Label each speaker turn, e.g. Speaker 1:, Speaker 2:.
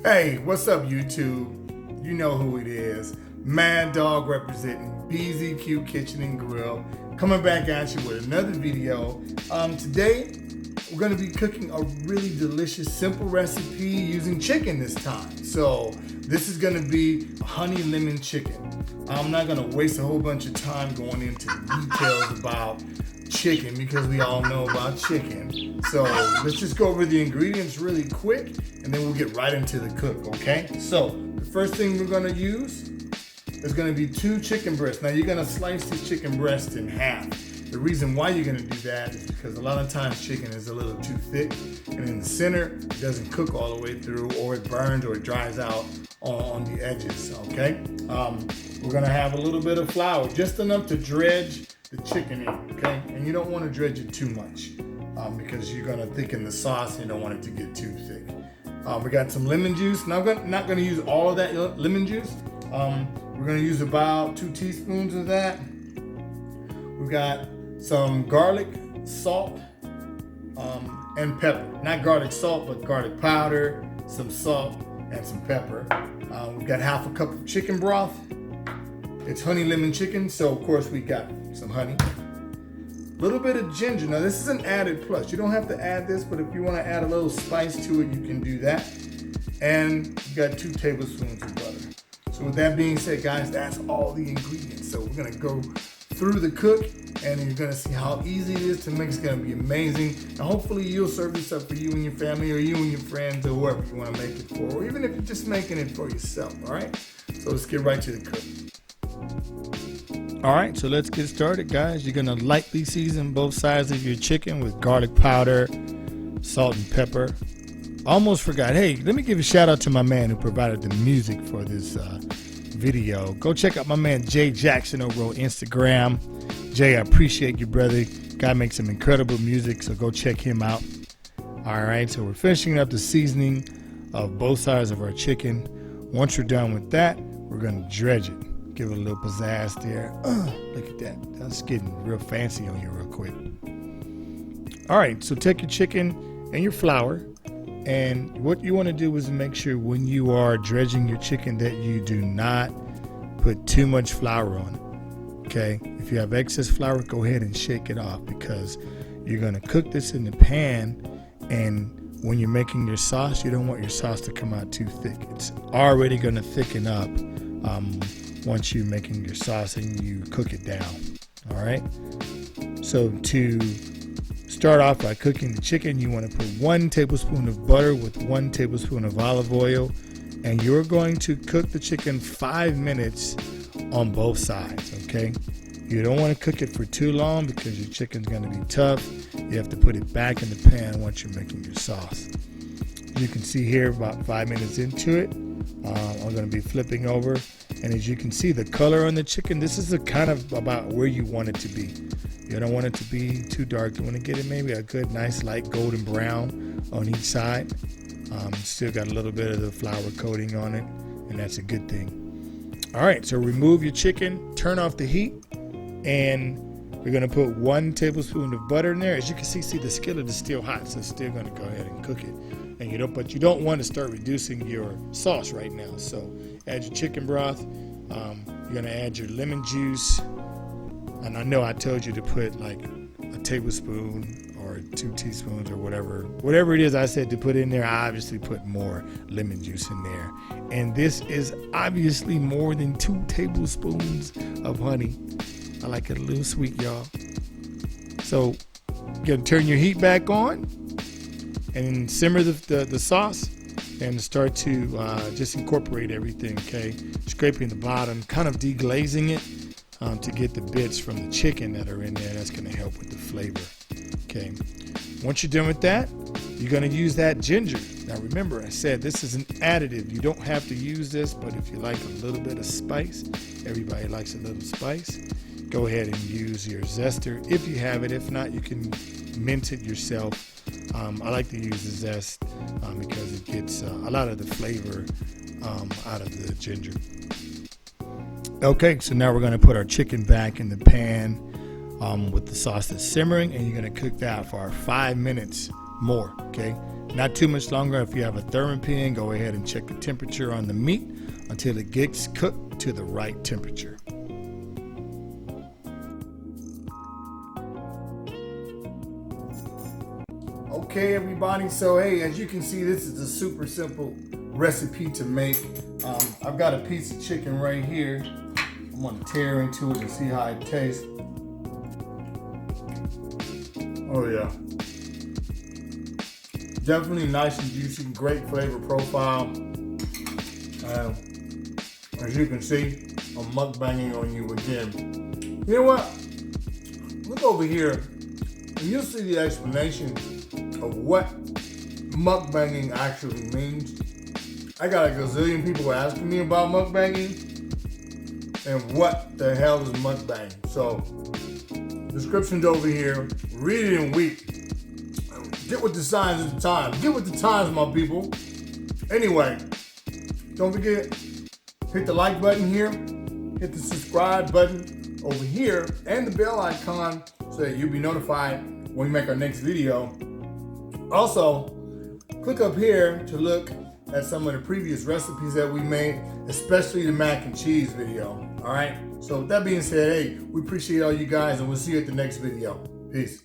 Speaker 1: Hey, what's up, YouTube? You know who it is. Mad Dog representing BZQ Kitchen and Grill. Coming back at you with another video. Today, we're going to be cooking a really delicious, simple recipe using chicken this time. So, this is going to be honey lemon chicken. I'm not going to waste a whole bunch of time going into the details about chicken because we all know about chicken. So let's just go over the ingredients really quick and then we'll get right into the cook, okay? So the first thing we're gonna use is gonna be 2 chicken breasts. Now you're gonna slice the chicken breast in half. The reason why you're gonna do that is because a lot of times chicken is a little too thick and in the center it doesn't cook all the way through, or it burns or it dries out on the edges, okay? We're gonna have a little bit of flour, just enough to dredge the chicken in, okay? And you don't want to dredge it too much because you're going to thicken the sauce and you don't want it to get too thick. We got some lemon juice. Now I'm not going to use all of that lemon juice. We're going to use about 2 teaspoons of that. We've got some garlic, salt, and pepper. Not garlic salt, but garlic powder, some salt, and some pepper. We've got half a cup of chicken broth. It's honey lemon chicken, so of course we got some honey. A little bit of ginger. Now this is an added plus. You don't have to add this, but if you want to add a little spice to it, you can do that. And you got 2 tablespoons of butter. So with that being said, guys, that's all the ingredients. So we're gonna go through the cook and you're gonna see how easy it is to make. It's gonna be amazing. And hopefully you'll serve this up for you and your family, or you and your friends, or whoever you wanna make it for, or even if you're just making it for yourself, all right? So let's get right to the cook.
Speaker 2: All right, so let's get started, guys. You're gonna lightly season both sides of your chicken with garlic powder, salt and pepper. Almost forgot, hey, let me give a shout out to my man who provided the music for this video. Go check out my man Jay Jackson over on Instagram. Jay, I appreciate you, brother. Guy makes some incredible music, so go check him out. All right, so we're finishing up the seasoning of both sides of our chicken. Once you're done with that, we're gonna dredge it. Give it a little pizzazz there. Look at that. That's getting real fancy on you real quick. All right, so take your chicken and your flour, and what you want to do is make sure when you are dredging your chicken that you do not put too much flour on it, okay? If you have excess flour, go ahead and shake it off because you're going to cook this in the pan, and when you're making your sauce, you don't want your sauce to come out too thick. It's already going to thicken up once you're making your sauce and you cook it down. All right, so to start off by cooking the chicken, you want to put 1 tablespoon of butter with 1 tablespoon of olive oil, and you're going to cook the chicken 5 minutes on both sides. Okay, you don't want to cook it for too long because your chicken's going to be tough. You have to put it back in the pan once you're making your sauce. You can see here about 5 minutes into it, I'm going to be flipping over, and as you can see the color on the chicken, this is kind of about where you want it to be. You don't want it to be too dark. You want to get it maybe a good nice light golden brown on each side. Still got a little bit of the flour coating on it, and that's a good thing. All right, so remove your chicken, turn off the heat, and we're going to put 1 tablespoon of butter in there. As you can see the skillet is still hot, so it's still going to go ahead and cook it. And but you don't want to start reducing your sauce right now. So add your chicken broth. You're going to add your lemon juice. And I know I told you to put like a tablespoon or 2 teaspoons or whatever it is I said to put in there. I obviously put more lemon juice in there. And this is obviously more than 2 tablespoons of honey. I like it a little sweet, y'all. So you're going to turn your heat back on and simmer the sauce and start to just incorporate everything, okay? Scraping the bottom, kind of deglazing it to get the bits from the chicken that are in there. That's going to help with the flavor, okay? Once you're done with that, you're going to use that ginger. Now remember, I said this is an additive. You don't have to use this, but if you like a little bit of spice, everybody likes a little spice, go ahead and use your zester if you have it. If not, you can mint it yourself. I like to use the zest because it gets a lot of the flavor out of the ginger. Okay, so now we're going to put our chicken back in the pan with the sauce that's simmering, and you're going to cook that for 5 minutes more, okay? Not too much longer. If you have a thermopan, go ahead and check the temperature on the meat until it gets cooked to the right temperature.
Speaker 1: Okay, everybody, so hey, as you can see, this is a super simple recipe to make. I've got a piece of chicken right here. I'm gonna tear into it and see how it tastes. Oh yeah. Definitely nice and juicy, great flavor profile. As you can see, I'm mukbanging on you again. You know what? Look over here and you'll see the explanation of what mukbanging actually means. I got a gazillion people asking me about mukbanging and what the hell is mukbang. So, description's over here. Read it and weep. Get with the signs of the times. Get with the times, my people. Anyway, don't forget, hit the like button here, hit the subscribe button over here, and the bell icon so that you'll be notified when we make our next video. Also, click up here to look at some of the previous recipes that we made, especially the mac and cheese video. All right. So with that being said, hey, we appreciate all you guys, and we'll see you at the next video. Peace.